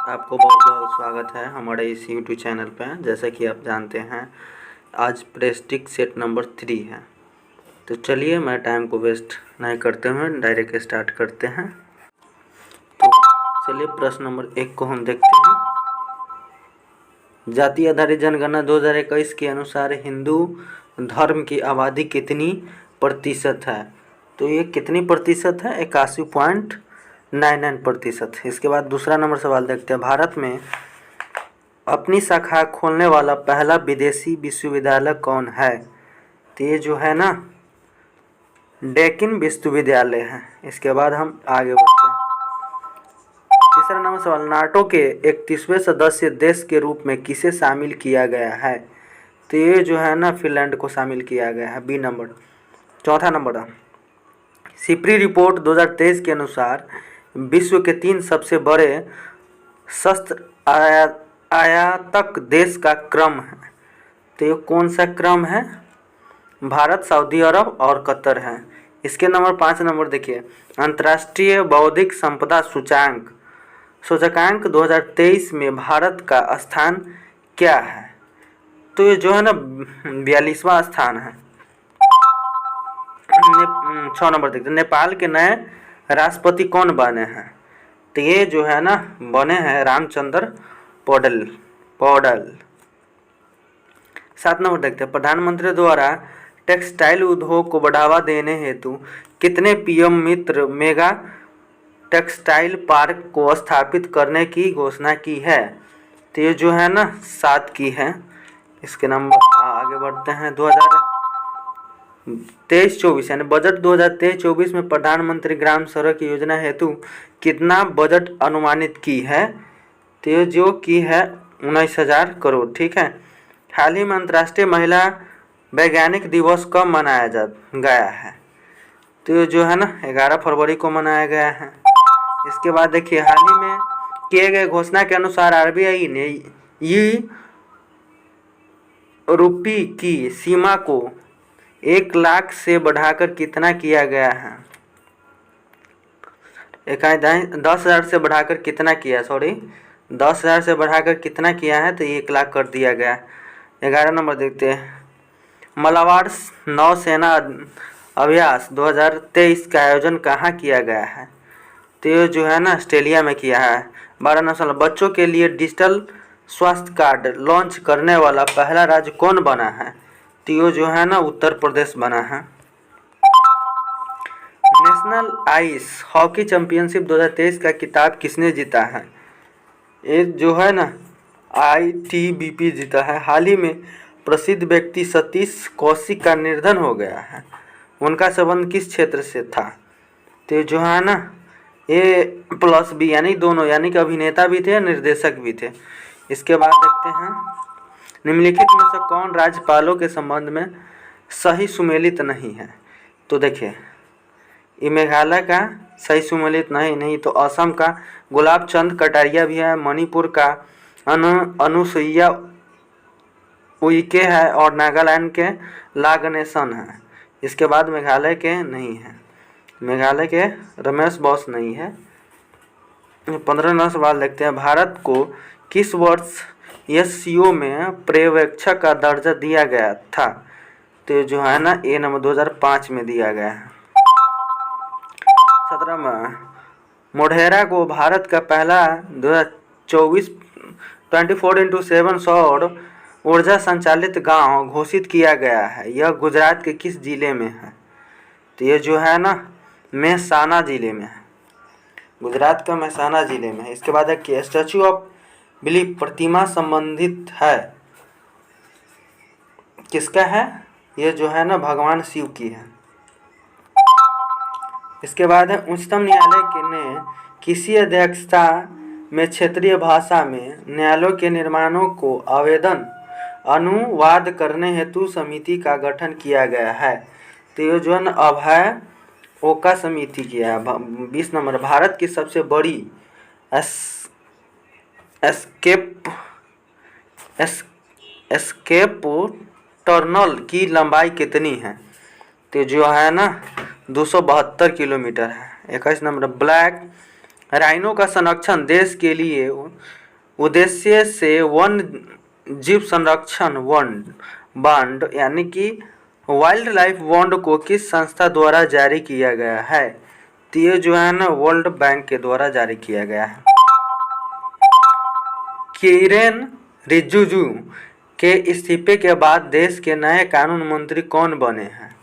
आपको बहुत बहुत स्वागत है हमारे इस यूट्यूब चैनल पे। जैसा कि आप जानते हैं आज प्रेस्टिक सेट नंबर 3 है। तो चलिए मैं टाइम को वेस्ट नहीं करते हुए डायरेक्ट स्टार्ट करते हैं। तो चलिए प्रश्न नंबर 1 को हम देखते हैं। जाति आधारित जनगणना 2021 के अनुसार हिंदू धर्म की आबादी कितनी प्रतिशत है? तो ये कितनी प्रतिशत है? 81.99%। इसके बाद दूसरा नंबर सवाल देखते हैं। भारत में अपनी शाखा खोलने वाला पहला विदेशी विश्वविद्यालय कौन है? तो ये जो है ना डेक्कन विश्वविद्यालय है। इसके बाद हम आगे बढ़ते हैं। तीसरा नंबर सवाल, नाटो के 31वें सदस्य देश के रूप में किसे शामिल किया गया है? तो ये जो है ना फिनलैंड को शामिल किया गया है, बी नंबर। चौथा नंबर, सिपरी रिपोर्ट 2023 के अनुसार विश्व के 3 सबसे बड़े शस्त्र आयातक देश का क्रम है। तो ये कौन सा क्रम है? भारत, सऊदी अरब और कतर है। इसके नंबर 5 नंबर देखिए, अंतर्राष्ट्रीय बौद्धिक संपदा सूचकांक 2023 में भारत का स्थान क्या है? तो ये जो है ना 42वां स्थान है। 6 नंबर देखते हैं, नेपाल के नए राष्ट्रपति कौन बने हैं? तो ये जो है ना बने हैं रामचंद्र पौडेल। 7 नंबर देखते हैं, प्रधानमंत्री द्वारा टेक्सटाइल उद्योग को बढ़ावा देने हेतु कितने पीएम मित्र मेगा टेक्सटाइल पार्क को स्थापित करने की घोषणा की है? तो ये जो है ना 7 की है। इसके नंबर आगे बढ़ते हैं। 2023-24 यानी बजट 2023-24 में प्रधानमंत्री ग्राम सड़क योजना हेतु कितना बजट अनुमानित की है? तो ये जो की है 19,000 करोड़। ठीक है। हाल ही में अंतर्राष्ट्रीय महिला वैज्ञानिक दिवस कब मनाया गया है? तो ये जो है ना 11 फरवरी को मनाया गया है। इसके बाद देखिए, हाल ही में किए गए घोषणा के अनुसार आरबीआई ने रुपये की सीमा को 1 लाख से बढ़ाकर कितना किया गया है? 10,000 से बढ़ाकर कितना किया? 10,000 से बढ़ाकर कितना किया है? तो 1 लाख कर दिया गया। 11 नंबर देखते हैं, मलाबार नौसेना अभ्यास 2023 का आयोजन कहाँ किया गया है? तो ये जो है ना ऑस्ट्रेलिया में किया है। 12 नंबर, बच्चों के लिए डिजिटल स्वास्थ्य कार्ड लॉन्च करने वाला पहला राज्य कौन बना है? तो ये जो है ना उत्तर प्रदेश बना है। नेशनल आइस हॉकी चैंपियनशिप 2023 का खिताब किसने जीता है? ये जो है ना ITBP जीता है। हाल ही में प्रसिद्ध व्यक्ति सतीश कौशिक का निधन हो गया है। उनका संबंध किस क्षेत्र से था? तो जो है ना A+B यानी दोनों, यानी कि अभिनेता भी थे निर्देशक भी थे। इसके बाद देखते हैं, निम्नलिखित में से कौन राज्यपालों के संबंध में सही सुमेलित नहीं है? तो देखिए, ये मेघालय का सही सुमेलित नहीं तो असम का गुलाब चंद कटारिया भी है, मणिपुर का अनुसुईया उइके है और नागालैंड के लागनेसन है। इसके बाद मेघालय के नहीं है, मेघालय के रमेश बॉस नहीं है। 15वां सवाल देखते हैं, भारत को किस वर्ष SCO में पर्यवेक्षक का दर्जा दिया गया था? तो जो है ना A नंबर 2005 में दिया गया है। 17वां, मोढेरा को भारत का पहला 2024 24x7 सौर ऊर्जा संचालित गांव घोषित किया गया है। यह गुजरात के किस जिले में है? तो ये जो है ना मेहसाना जिले में है, गुजरात का मेहसाना जिले में है। इसके बाद है स्टैचू ऑफ बिलीफ प्रतिमा संबंधित है, किसका है? ये जो है ना भगवान शिव की है। इसके बाद है उच्चतम न्यायालय ने किसी अध्यक्षता में क्षेत्रीय भाषा में न्यायालयों के निर्माणों को अनुवाद करने हेतु समिति का गठन किया गया है। तो ये जो है ना अभय ओका समिति किया है। 20 नंबर, भारत की सबसे बड़ी एस्केप टनल की लंबाई कितनी है? तो जो है ना 272 किलोमीटर है। 21 नंबर, ब्लैक राइनो का संरक्षण देश के लिए उद्देश्य से वन जीव संरक्षण बॉन्ड यानी कि वाइल्ड लाइफ बॉन्ड को किस संस्था द्वारा जारी किया गया है? तो ये जो है ना वर्ल्ड बैंक के द्वारा जारी किया गया है। किरेन रिजिजू के इस्तीफे के बाद देश के नए कानून मंत्री कौन बने हैं?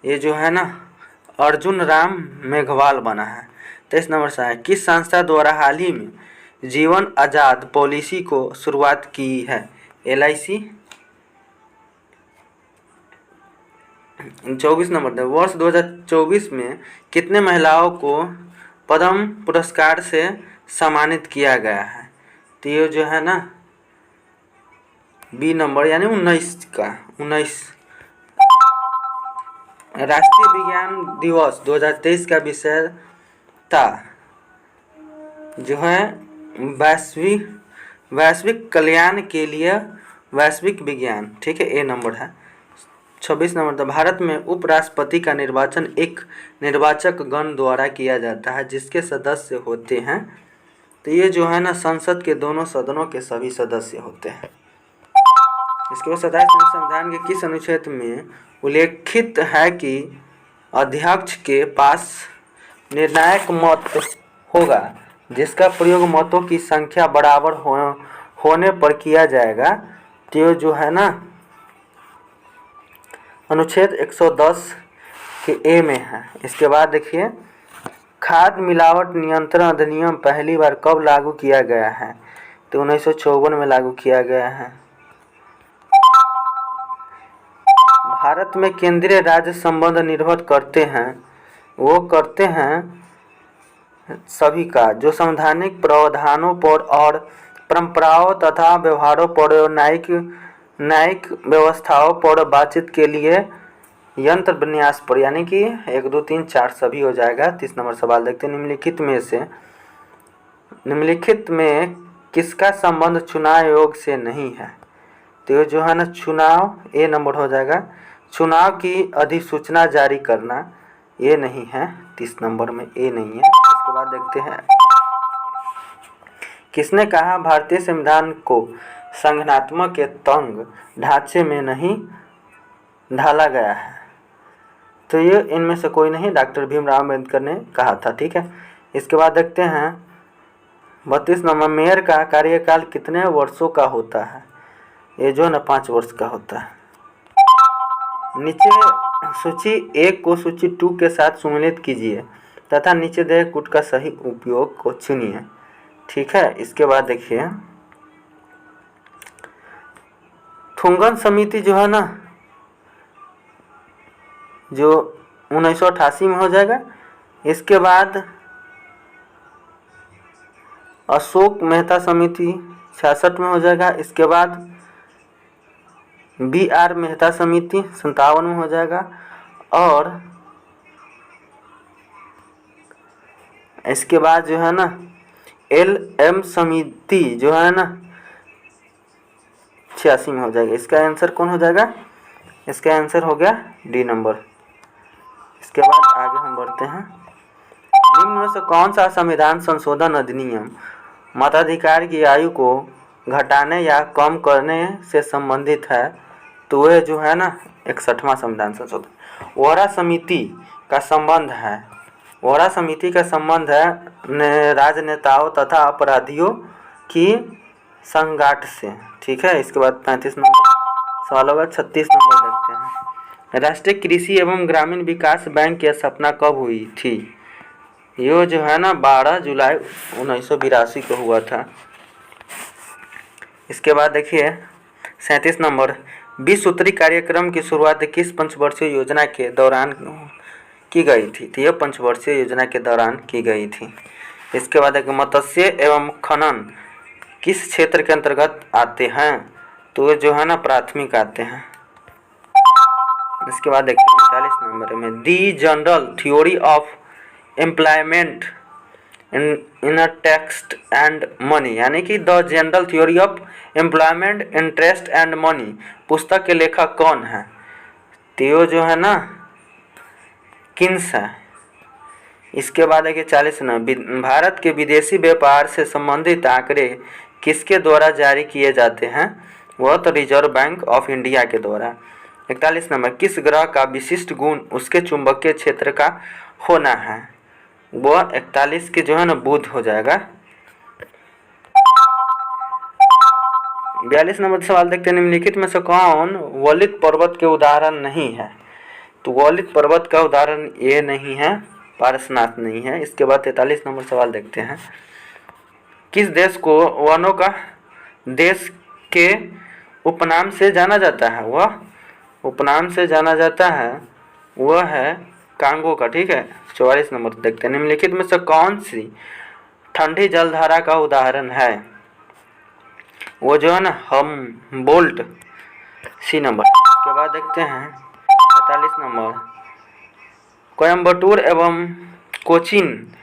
ये जो है ना अर्जुन राम मेघवाल बना है। 23 नंबर से है, किस संस्था द्वारा हाल ही में जीवन आजाद पॉलिसी को शुरुआत की है? LIC। 24 नंबर है, वर्ष 2024 में कितने महिलाओं को पद्म पुरस्कार से सम्मानित किया गया है? तो ये जो है ना बी नंबर यानी 19। राष्ट्रीय विज्ञान दिवस 2023 का विषय था जो है वैश्विक कल्याण के लिए वैश्विक विज्ञान। ठीक है, ए नंबर है। 26 नंबर था, भारत में उपराष्ट्रपति का निर्वाचन एक निर्वाचक गण द्वारा किया जाता है जिसके सदस्य होते हैं। तो ये जो है ना संसद के दोनों सदनों के सभी सदस्य होते हैं। इसके बाद 27 संविधान के किस अनुच्छेद में उल्लेखित है कि अध्यक्ष के पास निर्णायक मत होगा जिसका प्रयोग मतों की संख्या बराबर होने पर किया जाएगा? तो जो है ना अनुच्छेद 110 के ए में है। इसके बाद देखिए खाद्य मिलावट नियंत्रण अधिनियम पहली बार कब लागू किया गया है? तो 1954 में लागू किया गया है। भारत में केंद्रीय राज्य संबंध निर्भर करते हैं सभी का जो संवैधानिक प्रावधानों पर और परंपराओं तथा व्यवहारों पर और न्यायिक व्यवस्थाओं पर बातचीत के लिए यंत्र विन्यास पर, यानी कि 1 2 3 4 सभी हो जाएगा। 30 नंबर सवाल देखते हैं, निम्नलिखित में किसका संबंध चुनाव आयोग से नहीं है? तो जो है ना चुनाव, ए नंबर हो जाएगा। चुनाव की अधिसूचना जारी करना, ये नहीं है। 30 नंबर में ए नहीं है। इसके बाद देखते हैं किसने कहा भारतीय संविधान को संगठनात्मक के तंग ढांचे में नहीं ढाला गया है? तो ये इनमें से कोई नहीं, डॉक्टर भीमराव अम्बेडकर ने कहा था। ठीक है, इसके बाद देखते हैं 32 नंबर, मेयर का कार्यकाल कितने वर्षों का होता है? ये जो ना 5 वर्ष का होता है। नीचे सूची 1 को सूची 2 के साथ सम्मिलित कीजिए तथा नीचे दिए कूट का सही उपयोग को चुनिए। ठीक है, इसके बाद देखिए थुंगन समिति जो है ना जो 1988 में हो जाएगा। इसके बाद अशोक मेहता समिति 66 में हो जाएगा। इसके बाद BR मेहता समिति 57 में हो जाएगा। और इसके बाद जो है ना LM समिति जो है ना 86 में हो जाएगा। इसका आंसर कौन हो जाएगा? इसका आंसर हो गया डी नंबर। इसके बाद आगे हम बढ़ते हैं, निम्न में से कौन सा संविधान संशोधन अधिनियम मताधिकार की आयु को घटाने या कम करने से संबंधित है? तो वह जो है ना 61वां संविधान संशोधन। वोहरा समिति का संबंध है राजनेताओं तथा अपराधियों की संगाठ से। ठीक है, इसके बाद 35 नंबर सवाल होगा। 36 नंबर देखते हैं, राष्ट्रीय कृषि एवं ग्रामीण विकास बैंक की स्थापना कब हुई थी? ये जो है ना 12 जुलाई 1982 को हुआ था। इसके बाद देखिए 37 नंबर, 20 सूत्री कार्यक्रम की शुरुआत किस पंचवर्षीय योजना के दौरान की गई थी? तो यह पंचवर्षीय योजना के दौरान की गई थी। इसके बाद देखिए मत्स्य एवं खनन किस क्षेत्र के अंतर्गत आते हैं? तो ये जो है ना प्राथमिक आते हैं। इसके बाद देखिए 39 नंबर में, the general theory of employment interest and money, यानी कि the general theory of employment interest and money पुस्तक के लेखक कौन है? तो जो है ना किन्स है। इसके बाद देखिए 40 नंबर, भारत के विदेशी व्यापार से संबंधित आंकड़े किसके द्वारा जारी किए जाते हैं? वह तो रिजर्व बैंक ऑफ इंडिया के द्वारा। 41 नंबर, किस ग्रह का विशिष्ट गुण उसके चुंबकीय क्षेत्र का होना है? वह 41 के जो है ना बुध हो जाएगा। 42 नंबर सवाल देखते हैं, निम्नलिखित में से कौन वलित पर्वत के उदाहरण नहीं है? तो वलित पर्वत का उदाहरण ये नहीं है, पारसनाथ नहीं है। इसके बाद 43 नंबर सवाल देखते हैं, किस देश को वनों का देश के उपनाम से जाना जाता है? वह उपनाम से जाना जाता है वह है कांगो का। ठीक है। 44 नंबर देखते हैं, निम्नलिखित में से कौन सी ठंडी जलधारा का उदाहरण है? वो जो है ना हम बोल्ट, सी नंबर। इसके बाद देखते हैं 45 नंबर, कोयम्बटूर एवं कोचीन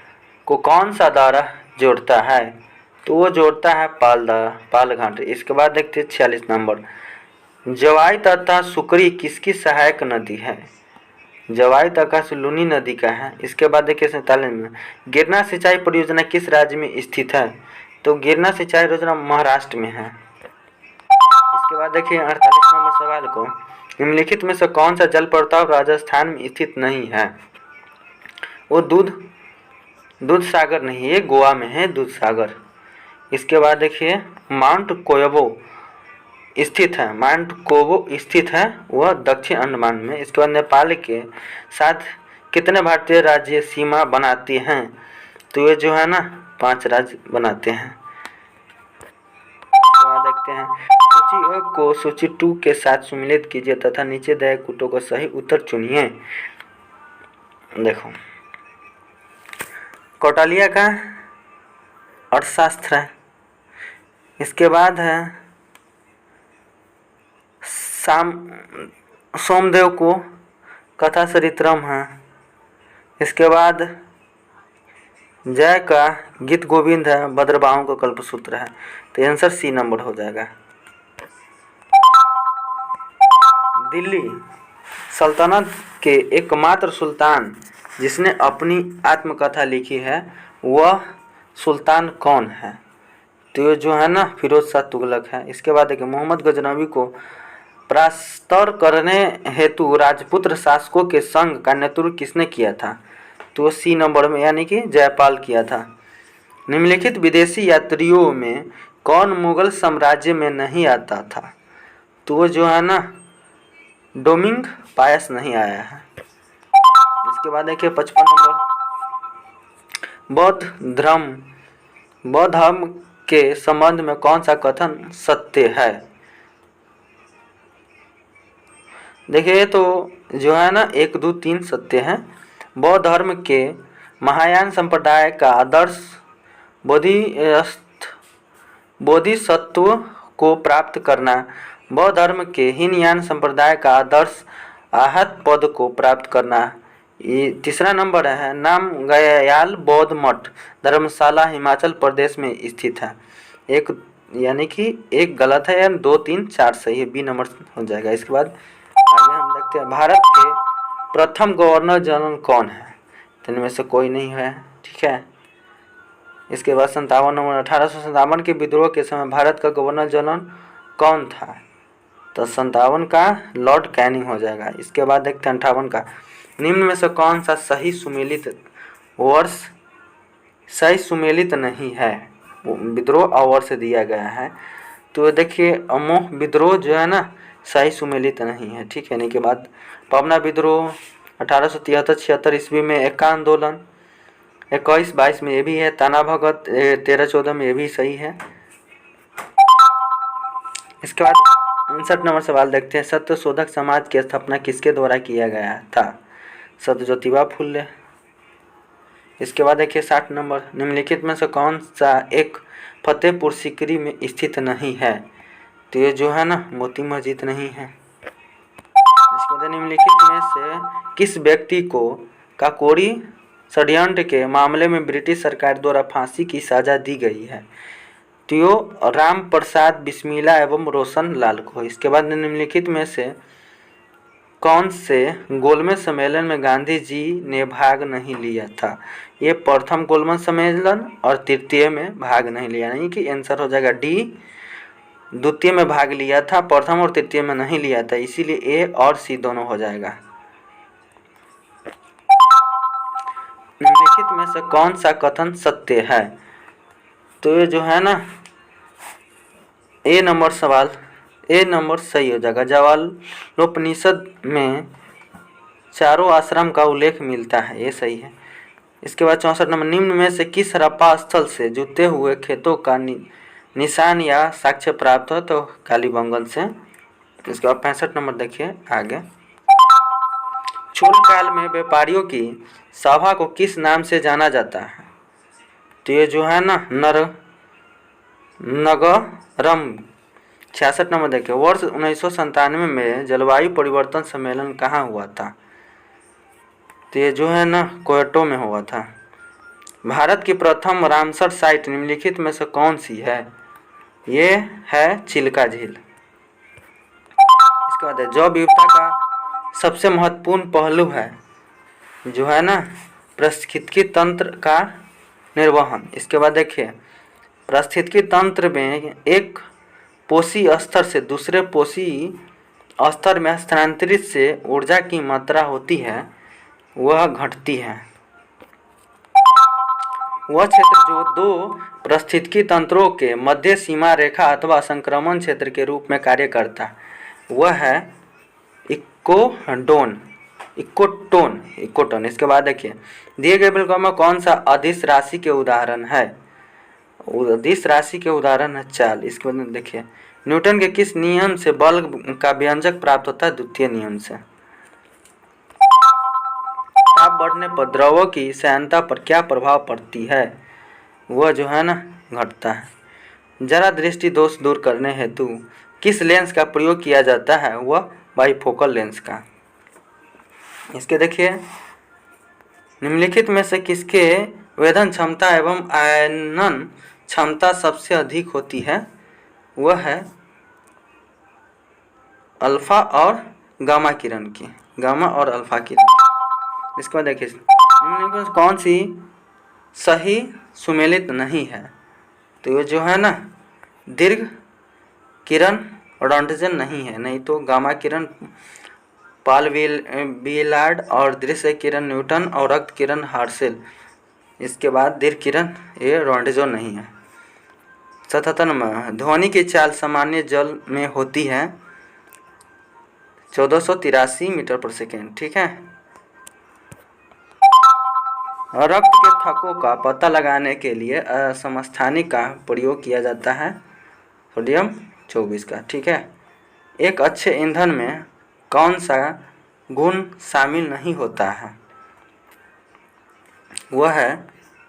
को कौन सा दर्रा जोड़ता है? तो वो जोड़ता है पालघाट। इसके बाद देखते हैं 46 नंबर, जवाई तथा सुकरी किसकी सहायक नदी है? जवाई तथा लूनी नदी का है। इसके बाद देखिए 47 में, गिरना सिंचाई परियोजना किस राज्य में स्थित है? तो गिरना सिंचाई योजना महाराष्ट्र में है। इसके बाद देखिए 48 नंबर सवाल को, निम्नलिखित में से कौन सा जल प्रताप राजस्थान में स्थित नहीं है? वो दूध सागर नहीं है, गोवा में है दूध सागर। इसके बाद देखिए माउंट कोयबो स्थित है वह दक्षिण अंडमान में। इसके बाद नेपाल के साथ कितने भारतीय राज्य सीमा बनाती हैं? तो ये जो है ना 5 राज्य बनाते हैं। तो देखते हैं, सूची 1 को सूची 2 के साथ सम्मिलित कीजिए तथा नीचे दिए कूटों को सही उत्तर चुनिए। देखो, कौटिल्य का अर्थशास्त्र है। इसके बाद है सोमदेव को कथा चरित्रम है। इसके बाद जय का गीत गोविंद है, भद्रबाहु का कल्पसूत्र है। तो आंसर सी नंबर हो जाएगा। दिल्ली सल्तनत के एकमात्र सुल्तान जिसने अपनी आत्मकथा लिखी है वह सुल्तान कौन है? तो ये जो है ना फिरोज शाह तुगलक है। इसके बाद देखिए, मोहम्मद गजनवी को परास्त करने हेतु राजपुत्र शासकों के संघ का नेतृत्व किसने किया था? तो सी नंबर में यानी कि जयपाल किया था। निम्नलिखित विदेशी यात्रियों में कौन मुगल साम्राज्य में नहीं आता था? तो वो जो है ना डोमिंग पायस नहीं आया है। इसके बाद देखिए 55 नंबर, बौद्ध धर्म के संबंध में कौन सा कथन सत्य है? देखिए तो जो है ना 1 2 3 सत्य है। बौद्ध धर्म के महायान संप्रदाय का आदर्श बोधिसत्व को प्राप्त करना, बौद्ध धर्म के हीनयान संप्रदाय का आदर्श आहत पद को प्राप्त करना। ये तीसरा नंबर है, नाम गयाल बौद्ध मठ धर्मशाला हिमाचल प्रदेश में स्थित है। एक यानी कि 1 गलत है, 2 3 4 सही है, बी नंबर हो जाएगा। इसके बाद आगे हम देखते हैं, भारत के प्रथम गवर्नर जनरल कौन है? तो इनमें से कोई नहीं है। ठीक है। इसके बाद 57 नंबर, 1857 के विद्रोह के समय भारत का गवर्नर जनरल कौन था? तो 57 का लॉर्ड कैनिंग हो जाएगा। इसके बाद देखते हैं 58 का, निम्न में से कौन सा सही सुमेलित नहीं है? विद्रोह अवर्ष से दिया गया है। तो देखिए अमोह विद्रोह जो है ना सही सुमेलित नहीं है। ठीक है। इनके बाद पवना विद्रोह 1873-76 ईस्वी में, एका आंदोलन 21-22 में ये भी है, ताना भगत 13-14 में ये भी सही है। इसके बाद 59 नंबर सवाल देखते हैं, सत्यशोधक समाज की स्थापना किसके द्वारा किया गया था? सत्यज्योतिबा फुले। इसके बाद देखिए 60 नंबर, निम्नलिखित में से कौन सा एक फतेहपुर सीकरी में स्थित नहीं है? तो ये जो है ना मोती मस्जिद नहीं है। इसके बाद निम्नलिखित में से किस व्यक्ति को काकोरी षड्यंत्र के मामले में ब्रिटिश सरकार द्वारा फांसी की सजा दी गई है? तो यो राम प्रसाद बिस्मिला एवं रोशन लाल को। इसके बाद निम्नलिखित में से कौन से गोलमेज सम्मेलन में गांधी जी ने भाग नहीं लिया था? ये प्रथम गोलमेज सम्मेलन और तृतीय में भाग नहीं लिया, यानी कि आंसर हो जाएगा डी। द्वितीय में भाग लिया था, प्रथम और तृतीय में नहीं लिया था, इसीलिए ए और सी दोनों हो जाएगा। निम्नलिखित में से कौन सा कथन सत्य है? तो ये जो है ना, ए नंबर सवाल, ए नंबर सही हो जाएगा। जवालोपनिषद में चारों आश्रम का उल्लेख मिलता है, ये सही है। इसके बाद 64 नंबर, निम्न में से किस हड़प्पा स्थल से जुते हुए खेतों का निशान या साक्ष्य प्राप्त हो? तो कालीबंगन से। इसके बाद 65 नंबर देखिए आगे। चोल काल में व्यापारियों की सभा को किस नाम से जाना जाता है? तो ये जो है ना, नगरम। 66 नंबर देखिए, वर्ष 1997 में जलवायु परिवर्तन सम्मेलन कहाँ हुआ था? तो ये जो है ना, क्योटो में हुआ था। भारत की प्रथम रामसर साइट निम्नलिखित में से कौन सी है? ये है चिल्का झील। इसके बाद है, जैव विविधता का सबसे महत्वपूर्ण पहलू है जो है ना, पारिस्थितिकी तंत्र का निर्वहन। इसके बाद देखिए, पारिस्थितिकी तंत्र में एक पोषी स्तर से दूसरे पोषी स्तर में स्थानांतरित से ऊर्जा की मात्रा होती है, वह घटती है। वह क्षेत्र जो दो पारिस्थितिकी तंत्रों के मध्य सीमा रेखा अथवा संक्रमण क्षेत्र के रूप में कार्य करता है, वह है इकोटोन। इसके बाद देखिए, दिए गए बिल्कुल में कौन सा अदिश राशि के उदाहरण है? अदिश राशि के उदाहरण है चाल। इसके बाद देखिए, न्यूटन के किस नियम से बल का व्यंजक प्राप्त होता है? द्वितीय नियम से। ताप बढ़ने पर द्रव्यों की श्यानता पर क्या प्रभाव पड़ती है? वह जो है ना, घटता है। जरा दृष्टि दोष दूर करने हेतु किस लेंस का प्रयोग किया जाता है? वह बाइफोकल लेंस का। इसके देखिए, निम्नलिखित में से किसके वेधन क्षमता एवं आयनन क्षमता सबसे अधिक होती है? वह है अल्फा और गामा किरण की, गामा और अल्फा किरण। इसके बाद देखिए, निम्नलिखित में कौन सी सही सुमेलित नहीं है? तो ये जो है ना, दीर्घ किरण रोंटगेन नहीं है, नहीं तो गामा किरण पाल विलार्ड और दृश्य किरण न्यूटन और रक्त किरण हर्शेल। इसके बाद दीर्घ किरण ये रोंटगेन नहीं है। 77 नंबर, ध्वनि की चाल सामान्य जल में होती है 1483 मीटर पर सेकेंड। ठीक है। रक्त के थक्कों का पता लगाने के लिए समस्थानिक का प्रयोग किया जाता है सोडियम 24 का। ठीक है। एक अच्छे ईंधन में कौन सा गुण शामिल नहीं होता है? वह है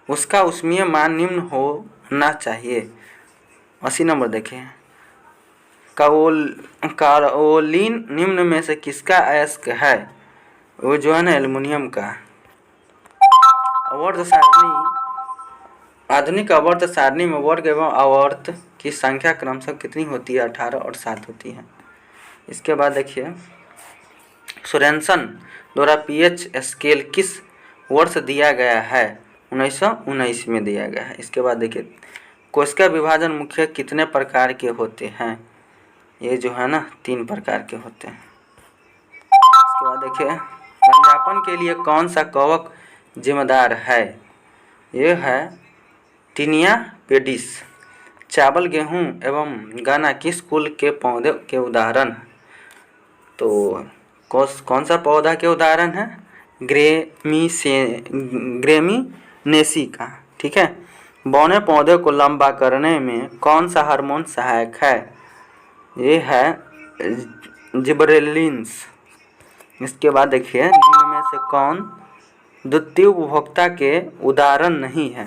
उसका ऊष्मीय मान निम्न होना चाहिए। 80 नंबर देखिए, काओलिन निम्न में से किसका अयस्क है? वो जो है ना, एल्युमिनियम का। आवर्त सारणी, आधुनिक आवर्त सारणी में वर्ग एवं आवर्त की संख्या क्रमशः कितनी होती है? 18 और 7 होती है। इसके बाद देखिए, सोरेनसन द्वारा पीएच स्केल किस वर्ष दिया गया है? 1919 में दिया गया है। इसके बाद देखिए, कोशिका विभाजन मुख्य कितने प्रकार के होते हैं? ये जो है ना, 3 प्रकार के होते हैं। इसके बाद देखिए, गंजापन के लिए कौन सा कवक जिम्मेदार है? ये है टीनिया पेडिस। चावल, गेहूं एवं गन्ना किस कुल के पौधे के उदाहरण? तो कौन सा पौधा के उदाहरण है? ग्रेमिनेसी का। ठीक है। बौने पौधे को लंबा करने में कौन सा हार्मोन सहायक है? ये है जिबरेलिन्स। इसके बाद देखिए, निम्न में से कौन द्वितीय उपभोक्ता के उदाहरण नहीं है?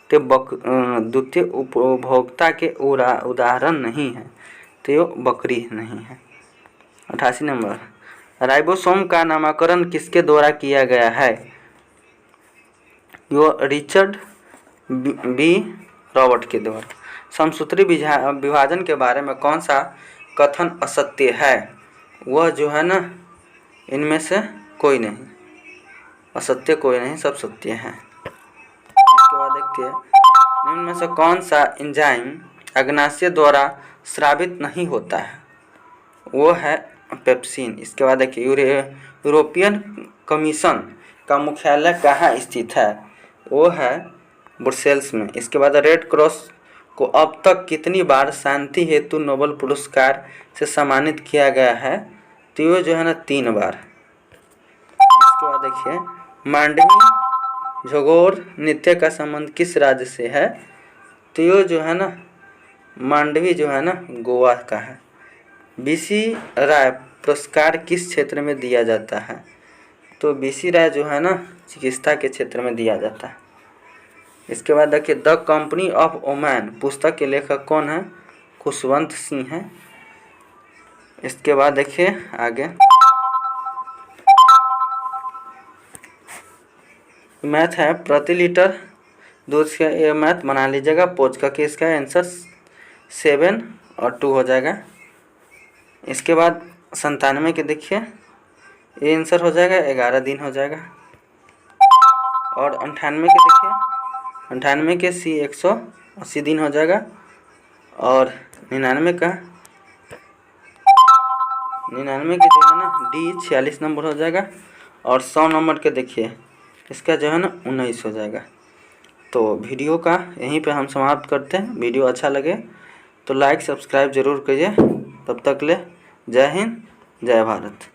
तो द्वितीय उपभोक्ता के उदाहरण नहीं है, तो बकरी नहीं है। 88 नंबर, राइबोसोम का नामकरण किसके द्वारा किया गया है? यो रिचर्ड बी रॉबर्ट के द्वारा। समसूत्री विभाजन के बारे में कौन सा कथन असत्य है? वह जो है ना, इनमें से कोई नहीं, असत्य कोई नहीं, सब सत्य हैं। इसके बाद देखते हैं निम्न में से कौन सा एंजाइम अग्नाशय द्वारा स्रावित नहीं होता है, वो है पेप्सिन। इसके बाद देखिए यूरोपियन कमीशन का मुख्यालय कहाँ स्थित है, वो है ब्रुसेल्स में। इसके बाद रेड क्रॉस को अब तक कितनी बार शांति हेतु नोबेल पुरस्कार से सम्मानित किया गया है, तो ये जो है ना 3 बार। इसके बाद देखिए मांडवी झगोर नृत्य का संबंध किस राज्य से है, तो ये जो है ना मांडवी जो है ना गोवा का है। बीसी राय पुरस्कार किस क्षेत्र में दिया जाता है, तो बीसी राय जो है ना चिकित्सा के क्षेत्र में दिया जाता है। इसके बाद देखिए द कंपनी ऑफ ओमान पुस्तक के लेखक कौन है, खुशवंत सिंह हैं। इसके बाद देखिए आगे मैथ है प्रति लीटर दूध का, ये मैथ बना लीजिएगा पोच का, कि इसका आंसर 7 और 2 हो जाएगा। इसके बाद 97 के देखिए ये आंसर हो जाएगा 11 दिन हो जाएगा। और 98 के देखिए 98 के सी 180 दिन हो जाएगा। और 99 के जो है ना डी 46 नंबर हो जाएगा। और 100 नंबर के देखिए इसका जो है ना 19 हो जाएगा। तो वीडियो का यहीं पे हम समाप्त करते हैं। वीडियो अच्छा लगे तो लाइक सब्सक्राइब ज़रूर करिए। तब तक ले जय हिंद जय भारत।